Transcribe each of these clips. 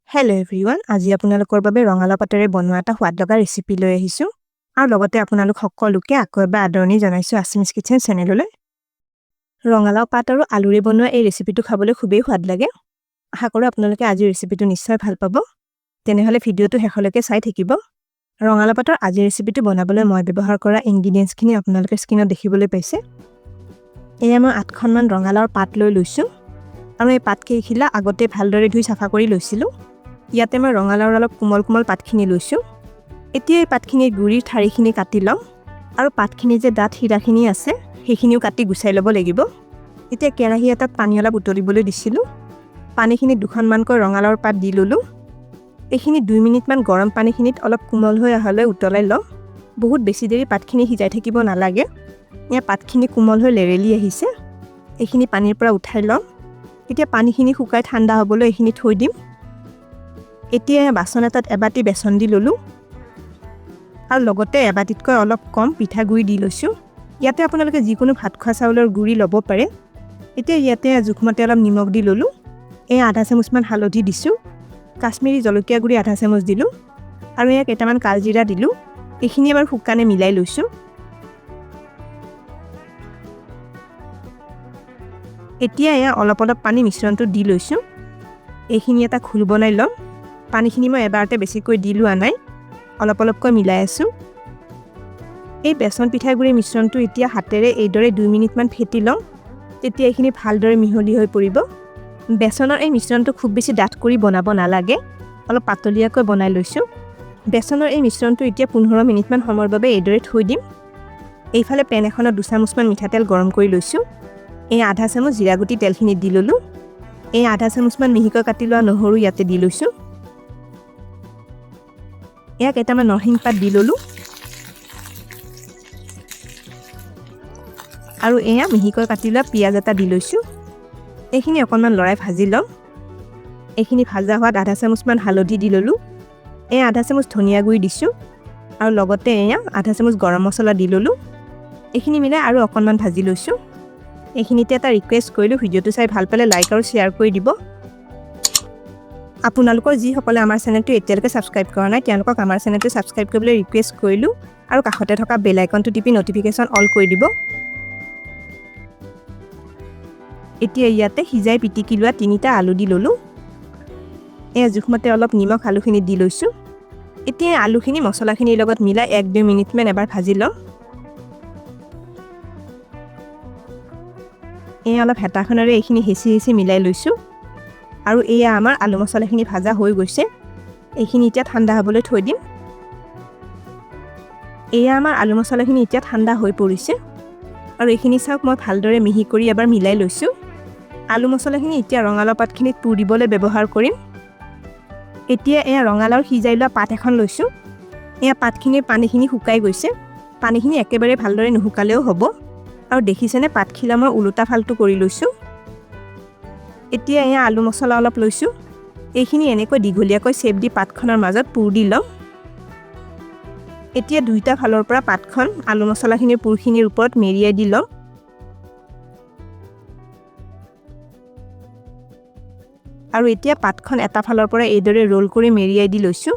Hello everyone, আজি আপোনালোকৰ বাবে ৰঙালাও পাতৰে বনোৱা এটা সোৱাদ লগা ৰেচিপি লৈ আহিছো আৰু লগতে আপোনালোক সকলোকে আকৌ এবাৰ আদৰণি জনাইছো আসামিজ কিচেন চেনেললৈ। ৰঙালাও পাত আৰু আলুৰে বনোৱা এই ৰেচিপিটো খাবলৈ খুবেই সোৱাদ লাগে। আশা কৰোঁ আপোনালোকে আজি ৰেচিপিটো নিশ্চয় ভাল পাব। তেনেহলে ভিডিঅটো শেষলৈকে চাই থাকিব। ৰঙালাও পাতৰ আজি ৰেচিপিটো বনাবলৈ মই ব্যৱহাৰ কৰা ইনগ্ৰেডিয়েন্টছখিনি আপোনালোকে স্ক্ৰীনত দেখিবলৈ পাইছে। এয়া মই 8খনমান ৰঙালাওৰ পাত লৈ লৈছো আৰু এই পাতকেইখিলা আগতে ভালদৰে ধুই সাফা কৰি লৈছিলো। ইয়াতে মই ৰঙালাওৰ অলপ কোমল কোমল পাতখিনি লৈছো। এতিয়া এই পাতখিনিৰ গুৰিৰ ঠাৰিখিনি কাটি লম আৰু পাতখিনি যে ডাঠ হিৰাখিনি আছে সেইখিনিও কাটি গুছাই ল'ব লাগিব। এতিয়া কেৰাহী এটাত পানী অলপ উতলিবলৈ দিছিলো। পানীখিনি দুখনমানকৈ ৰঙালাওৰ পাত দি ললো। এইখিনি 2 মিনিটমান গৰম পানীখিনিত অলপ কোমল হৈ আহলৈ উতলাই লম। বহুত বেছি দেৰি পাতখিনি সিজাই থাকিব নালাগে। ইয়া পাতখিনি কোমল হৈ লেৰেলি আহিছে। এইখিনি পানীৰ পৰা উঠাই লম। এতিয়া পানীখিনি শুকাই ঠাণ্ডা হ'বলৈ এইখিনি থৈ দিম। এতিয়া বাচন এটাত এবাটি বেসন দি ললো আৰু লগতে এবাটিতকৈ অলপ কম পিঠাগুড়ি দি লৈছো। ইয়াতে আপোনালোকে যিকোনো ভাত খোৱা চাউলৰ গুড়ি ল'ব পাৰে। এতিয়া ইয়াতে জুখমতে অলপ নিমখ দি ললো। এই আধা চামুচমান হালধি দিছো। কাশ্মীৰী জলকীয়া গুড়ি আধা চামুচ দিলো আৰু ইয়াত কেইটামান কালজিৰা দিলো। এইখিনি এবাৰ শুকানে মিলাই লৈছো। এতিয়া অলপ অলপ পানী মিশ্ৰণটো দি লৈছো। এইখিনি এটা ঘোল বনাই লম। পানীখিনি মই এবাৰতে বেছিকৈ দি লোৱা নাই, অলপ অলপকৈ মিলাই আছো। এই বেসন পিঠাগুড়িৰ মিশ্ৰণটো এতিয়া হাতেৰে এইদৰে 2 মিনিটমান ফেটি লম। তেতিয়া এইখিনি ভালদৰে মিহলি হৈ পৰিব। বেসনৰ এই মিশ্ৰণটো খুব বেছি ডাঠ কৰি বনাব নালাগে, অলপ পাতলীয়াকৈ বনাই লৈছো। বেসনৰ এই মিশ্ৰণটো এতিয়া 15 মিনিটমান সময়ৰ বাবে এইদৰে থৈ দিম। এইফালে পেন এখনত 2 চামুচমান মিঠাতেল গৰম কৰি লৈছো। এই আধা চামুচ জিৰা গুটি তেলখিনি দি ললো। এই আধা চামুচমান মিহিকৈ কাটি লোৱা নহৰু ইয়াতে দি লৈছো। ইয়াক কেইটামান নৰসিংহ পাত দি ললো আৰু এয়া মিহিকৈ কাটি লোৱা পিয়াজ এটা দি লৈছো। এইখিনি অকণমান লৰাই ভাজি লম। এইখিনি ভাজা হোৱাত আধা চামুচমান হালধি দি ললো। এই আধা চামুচ ধনিয়া গুড়ি দিছো আৰু লগতে এয়া আধা চামুচ গৰম মছলা দি ললো। এইখিনি মিলাই আৰু অকণমান ভাজি লৈছো। এইখিনিতে এটা ৰিকুৱেষ্ট কৰিলো, ভিডিঅটো চাই ভাল পালে লাইক আৰু শ্বেয়াৰ কৰি দিব। আপোনালোকৰ যিসকলে আমাৰ চেনেলটো এতিয়ালৈকে সাবস্ক্ৰাইব কৰা নাই তেওঁলোকক আমাৰ চেনেলটো সাবস্ক্ৰাইব কৰিবলৈ ৰিকুৱেষ্ট কৰিলো আৰু কাষতে থকা বেল আইকনটো টিপি নটিফিকেশ্যন অল কৰি দিব। এতিয়া ইয়াতে সিজাই পিটিকি লোৱা 3টা আলু দি ললো। এয়া জুখমতে অলপ নিমখ আলুখিনি দি লৈছো। এতিয়া আলুখিনি মছলাখিনিৰ লগত মিলাই 1-2 মিনিটমান এবাৰ ভাজি লম। এয়া অলপ হেতাখনেৰে এইখিনি হেঁচি মিলাই লৈছো আৰু এয়া আমাৰ আলু মছলাখিনি ভাজা হৈ গৈছে। এইখিনি এতিয়া ঠাণ্ডা হ'বলৈ থৈ দিম। এয়া আমাৰ আলু মছলাখিনি এতিয়া ঠাণ্ডা হৈ পৰিছে আৰু এইখিনি চাওক মই ভালদৰে মিহি কৰি এবাৰ মিলাই লৈছো। আলু মছলাখিনি এতিয়া ৰঙালাও পাতখিনিত পুৰ দিবলৈ ব্যৱহাৰ কৰিম। এতিয়া এয়া ৰঙালাওৰ সিজাই লোৱা পাত এখন লৈছো। এয়া পাতখিনিৰ পানীখিনি শুকাই গৈছে। পানীখিনি একেবাৰে ভালদৰে নুশুকালেও হ'ব আৰু দেখিছেনে পাতখিলা মই উলুটা ফালটো কৰি লৈছো। এতিয়া এয়া আলু মছলা অলপ লৈছো। এইখিনি এনেকৈ দীঘলীয়াকৈ চেপ দি পাতখনৰ মাজত পুৰ দি লম। এতিয়া দুইটা ফালৰ পৰা পাতখন আলু মছলাখিনিৰ পুৰখিনিৰ ওপৰত মেৰিয়াই দি লম। আৰু এতিয়া পাতখন এটা ফালৰ পৰা এইদৰে ৰোল কৰি মেৰিয়াই দি লৈছো।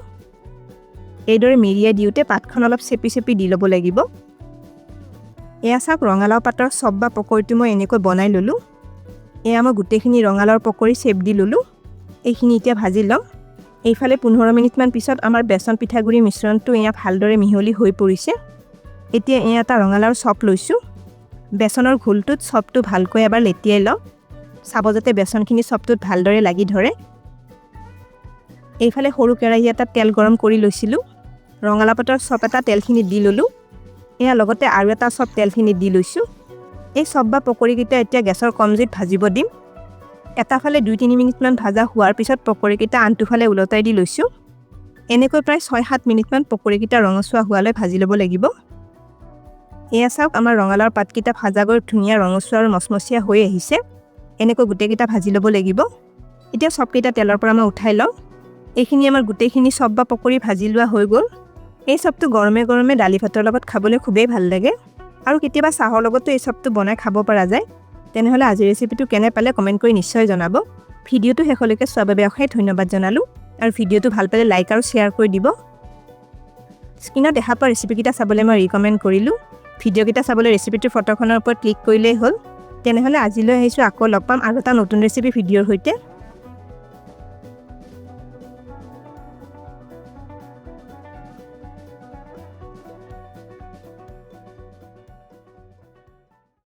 এইদৰে মেৰিয়াই দিওঁতে পাতখন অলপ চেপি দি ল'ব লাগিব। এয়া চাওক ৰঙালাও পাতৰ চপ বা পকৰিটো মই এনেকৈ বনাই ললো। এয়া মই গোটেইখিনি ৰঙালাওৰ পকৰি চেপ দি ললো। এইখিনি এতিয়া ভাজি লম। এইফালে 15 মিনিটমান পিছত আমাৰ বেসন পিঠাগুড়িৰ মিশ্ৰণটো এয়া ভালদৰে মিহলি হৈ পৰিছে। এতিয়া এয়া এটা ৰঙালাওৰ চপ লৈছো। বেসনৰ ঘোলটোত চপটো ভালকৈ এবাৰ লেটিয়াই লম। চাব যাতে বেসনখিনি চপটোত ভালদৰে লাগি ধৰে। এইফালে সৰু কেৰাহী এটাত তেল গৰম কৰি লৈছিলো। ৰঙালাও পাতৰ চপ এটা তেলখিনি দি ললো। এয়া লগতে আৰু এটা চপ তেলখিনি দি লৈছো। এই চপ বা পকৰিকেইটা এতিয়া গেছৰ কম জুইত ভাজিব দিম। এটা ফালে 2-3 মিনিটমান ভাজা হোৱাৰ পিছত পকৰিকেইটা আনটো ফালে উলটাই দি লৈছো। এনেকৈ প্ৰায় 6-7 মিনিটমান পকৰিকেইটা ৰঙচুৱা হোৱালৈ ভাজি ল'ব লাগিব। এয়া চাওক আমাৰ ৰঙালাওৰ পাতকেইটা ভাজা গৈ ধুনীয়া ৰঙচুৱা আৰু মচমচীয়া হৈ আহিছে। এনেকৈ গোটেইকেইটা ভাজি ল'ব লাগিব। এতিয়া চপকেইটা তেলৰ পৰা মই উঠাই লওঁ। এইখিনি আমাৰ গোটেইখিনি চপ বা পকৰি ভাজি লোৱা হৈ গ'ল। এই চপটো গৰমে গৰমে দালি ভাতৰ লগত খাবলৈ খুবেই ভাল লাগে আৰু কেতিয়াবা চাহৰ লগতো এই চপটো বনাই খাব পৰা যায়। তেনেহলে আজি ৰেচিপিটো কেনে পালে কমেন্ট কৰি নিশ্চয় জনাব। ভিডিঅটো শেষলৈকে চোৱাৰ বাবে অশেষ ধন্যবাদ জনালো। আৰু ভিডিঅ'টো ভাল পালে লাইক আৰু শ্বেয়াৰ কৰি দিব স্ক্ৰীনত দেখা পোৱা ৰেচিপিকেইটা চাবলৈ মই ৰিকমেণ্ড কৰিলোঁ ভিডিঅ'কেইটা চাবলৈ ৰেচিপিটোৰ ফটোখনৰ ওপৰত ক্লিক কৰিলেই হ'ল তেনেহ'লে আজিলৈ আহিছোঁ আকৌ লগ পাম আৰু এটা নতুন ৰেচিপি ভিডিঅ'ৰ সৈতে